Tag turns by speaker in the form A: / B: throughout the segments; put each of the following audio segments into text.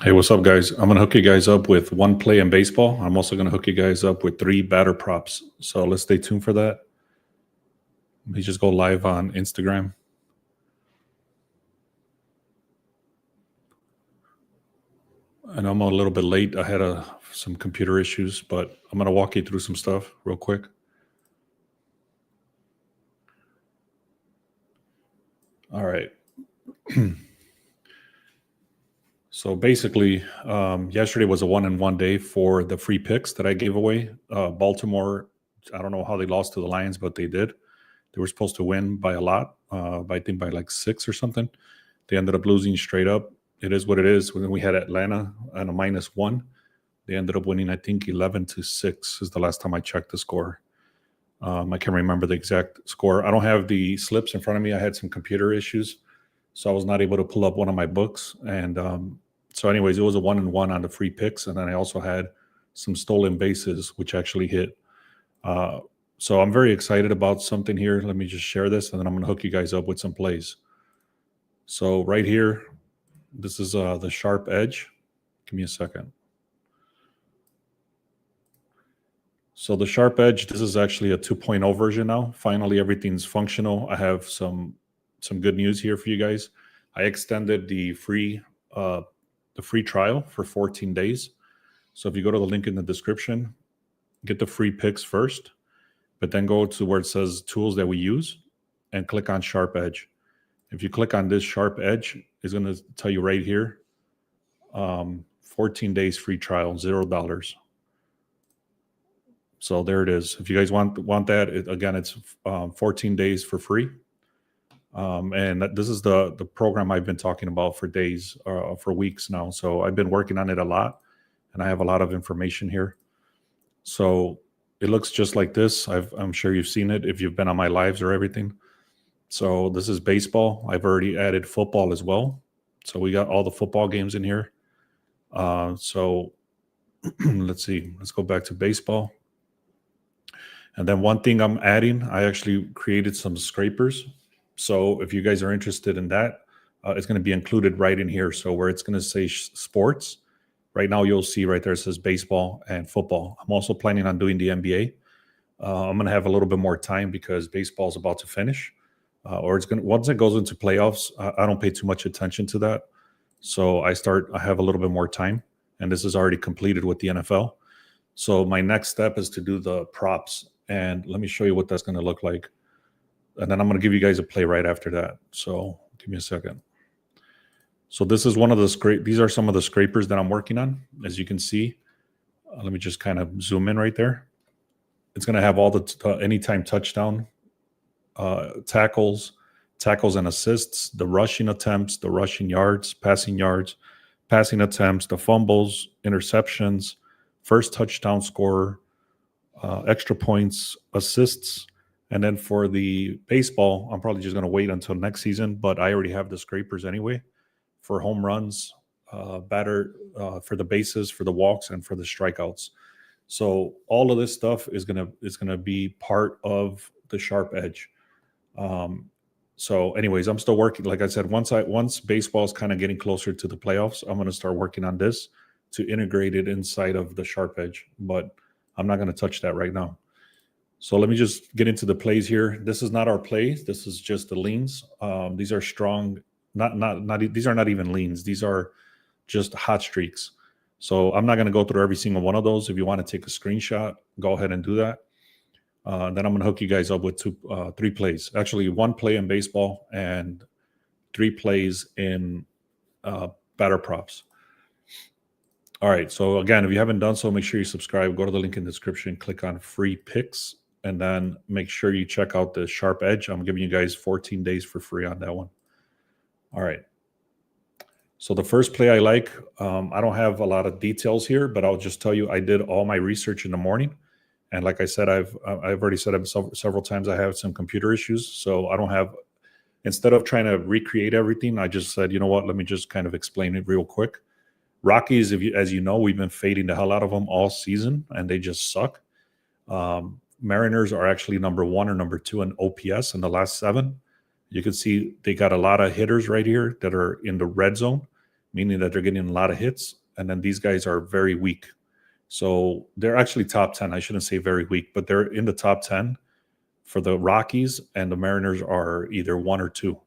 A: Hey, what's up, guys? I'm going to hook you guys up with one play in baseball. I'm also going to hook you guys up with 3 batter props. So let's stay tuned for that. Let me just go live on Instagram. And I'm a little bit late. I had some computer issues, but I'm going to walk you through some stuff real quick. All right. So basically, yesterday was a 1-and-1 day for the free picks that I gave away. Baltimore, I don't know how they lost to the Lions, but they did. They were supposed to win by a lot, I think by like 6 or something. They ended up losing straight up. It is what it is. When we had Atlanta on a -1, they ended up winning, I think, 11-6 is the last time I checked the score. I can't remember the exact score. I don't have the slips in front of me. I had some computer issues, so I was not able to pull up one of my books. And so anyways, it was a 1-and-1 on the free picks. And then I also had some stolen bases, which actually hit. So I'm very excited about something here. Let me just share this, and then I'm going to hook you guys up with some plays. So right here, this is the sharp edge. Give me a second. So the sharp edge, this is actually a 2.0 version now. Finally, everything's functional. I have some good news here for you guys. I extended the free trial for 14 days. So if you go to the link in the description, get the free picks first, but then go to where it says tools that we use and click on sharp edge. If you click on this sharp edge, it's going to tell you right here, 14 days free trial, $0. So there it is. If you guys want that, again, it's 14 days for free. And this is the program I've been talking about for days, for weeks now. So I've been working on it a lot, and I have a lot of information here. So it looks just like this. I'm sure you've seen it if you've been on my lives or everything. So this is baseball. I've already added football as well. So we got all the football games in here. So let's see. Let's go back to baseball. And then one thing I'm adding, I actually created some scrapers. So if you guys are interested in that, it's going to be included right in here. So where it's going to say sports, right now you'll see right there it says baseball and football. I'm also planning on doing the NBA. I'm going to have a little bit more time because baseball is about to finish. Or it's going to, once it goes into playoffs, I don't pay too much attention to that. So I have a little bit more time, and this is already completed with the NFL. So my next step is to do the props, and let me show you what that's going to look like. And then I'm going to give you guys a play right after that. So give me a second. So this is one of the these are some of the scrapers that I'm working on. As you can see, let me just kind of zoom in right there. It's going to have all the anytime touchdown, tackles and assists, the rushing attempts, the rushing yards, passing attempts, the fumbles, interceptions, first touchdown scorer, extra points, assists. And then for the baseball, I'm probably just going to wait until next season, but I already have the scrapers anyway for home runs, batter, for the bases, for the walks, and for the strikeouts. So all of this stuff is gonna be part of the sharp edge. So anyways, I'm still working. Like I said, once baseball is kind of getting closer to the playoffs, I'm going to start working on this to integrate it inside of the sharp edge, but I'm not going to touch that right now. So let me just get into the plays here. This is not our plays. This is just the leans. These are strong, these are not even leans. These are just hot streaks. So I'm not going to go through every single one of those. If you want to take a screenshot, go ahead and do that. Then I'm going to hook you guys up with 3 plays. Actually, 1 play in baseball and 3 plays in batter props. All right. So again, if you haven't done so, make sure you subscribe. Go to the link in the description. Click on free picks, and then make sure you check out the sharp edge. I'm giving you guys 14 days for free on that one. All right. So the first play I like, I don't have a lot of details here, but I'll just tell you I did all my research in the morning. And like I said, I've already said it several times, I have some computer issues. So I don't have, instead of trying to recreate everything, I just said, you know what, let me just kind of explain it real quick. Rockies, as you know, we've been fading the hell out of them all season, and they just suck. Mariners are actually number 1 or number 2 in OPS in the last 7. You can see they got a lot of hitters right here that are in the red zone. meaning that they're getting a lot of hits. And then these guys are very weak. So they're actually top 10. I shouldn't say very weak, but they're in the top 10 for the Rockies, and the Mariners are either 1 or 2.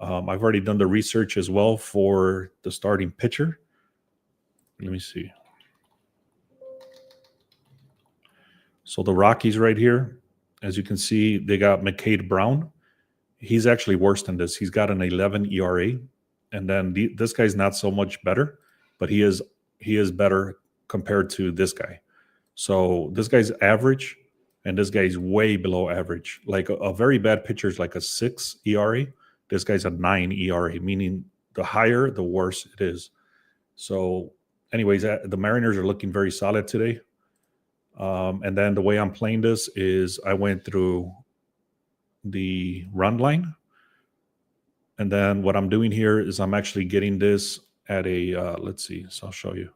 A: I've already done the research as well for the starting pitcher. Let me see. So the Rockies right here, as you can see, they got McCade Brown. He's actually worse than this. He's got an 11 ERA, and then this guy's not so much better, but he is better compared to this guy. So this guy's average, and this guy's way below average. Like a very bad pitcher is like a 6 ERA. This guy's a 9 ERA, meaning the higher, the worse it is. So anyways, the Mariners are looking very solid today. And then the way I'm playing this is I went through the run line. And then what I'm doing here is I'm actually getting this at a, let's see, so I'll show you.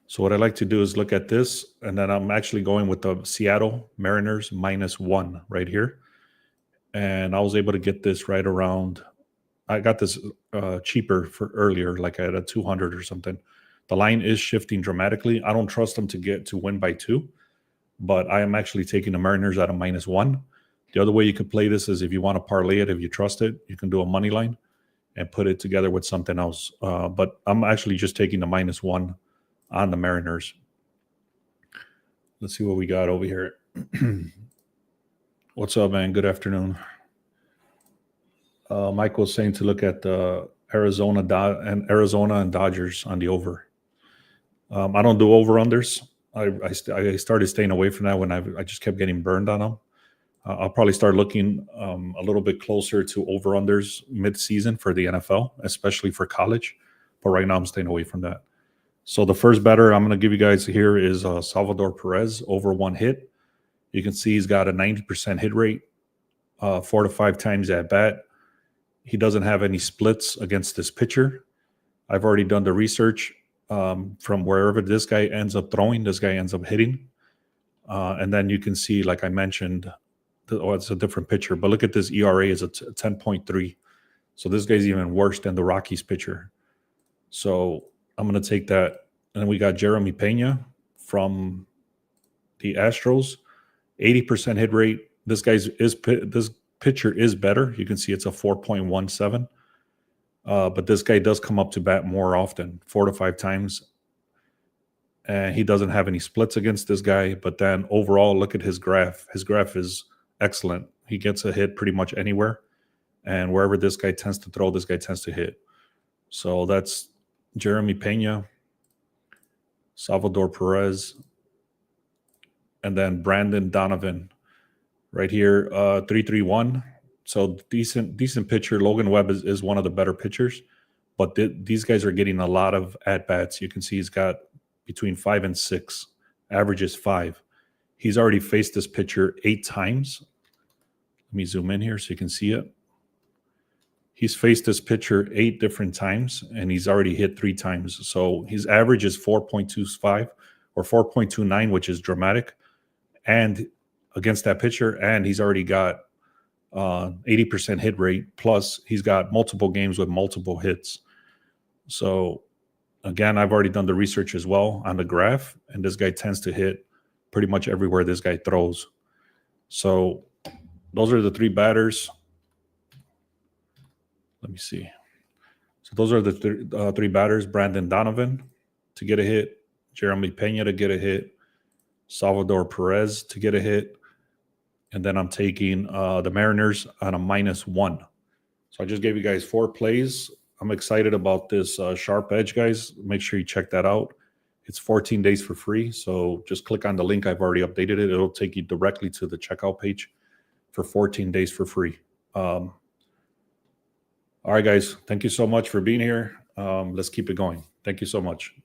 A: So what I like to do is look at this, and then I'm actually going with the Seattle Mariners -1 right here. And I was able to get this right around, I got this cheaper for earlier, like at a 200 or something. The line is shifting dramatically. I don't trust them to win by 2, but I am actually taking the Mariners at a -1. The other way you could play this is if you want to parlay it, if you trust it, you can do a money line and put it together with something else. But I'm actually just taking the -1 on the Mariners. Let's see what we got over here. What's up, man? Good afternoon. Michael's saying to look at the Arizona and Dodgers on the over. I don't do over-unders. I started staying away from that when I just kept getting burned on them. I'll probably start looking a little bit closer to over-unders mid-season for the NFL, especially for college. But right now I'm staying away from that. So the first batter I'm going to give you guys here is Salvador Perez, over 1 hit. You can see he's got a 90% hit rate, 4 to 5 times at bat. He doesn't have any splits against this pitcher. I've already done the research from wherever this guy ends up throwing, this guy ends up hitting. And then you can see, like I mentioned, it's a different pitcher. But look at this ERA is a 10.3. So this guy's even worse than the Rockies pitcher. So I'm going to take that. And then we got Jeremy Pena from the Astros, 80% hit rate. This pitcher is better. You can see it's a 4.17. But this guy does come up to bat more often, 4 to 5 times. And he doesn't have any splits against this guy. But then overall, look at his graph. His graph is excellent. He gets a hit pretty much anywhere. And wherever this guy tends to throw, this guy tends to hit. So that's Jeremy Pena, Salvador Perez, and then Brandon Donovan right here, 3.31. So decent pitcher. Logan Webb is one of the better pitchers, but these guys are getting a lot of at-bats. You can see he's got between 5 and 6. Average is 5. He's already faced this pitcher 8 times. Let me zoom in here so you can see it. He's faced this pitcher 8 different times, and he's already hit 3 times. So his average is 4.25 or 4.29, which is dramatic, and against that pitcher, and he's already got 80% hit rate, plus he's got multiple games with multiple hits. So again, I've already done the research as well on the graph, and this guy tends to hit pretty much everywhere this guy throws. So those are the 3 batters. Let me see. So those are the 3 batters: Brandon Donovan to get a hit, Jeremy Pena to get a hit, Salvador Perez to get a hit, and then I'm taking the Mariners on a -1. So I just gave you guys 4 plays. I'm excited about this Sharp Edge, guys. Make sure you check that out. It's 14 days for free. So just click on the link. I've already updated it. It'll take you directly to the checkout page for 14 days for free. All right, guys. Thank you so much for being here. Let's keep it going. Thank you so much.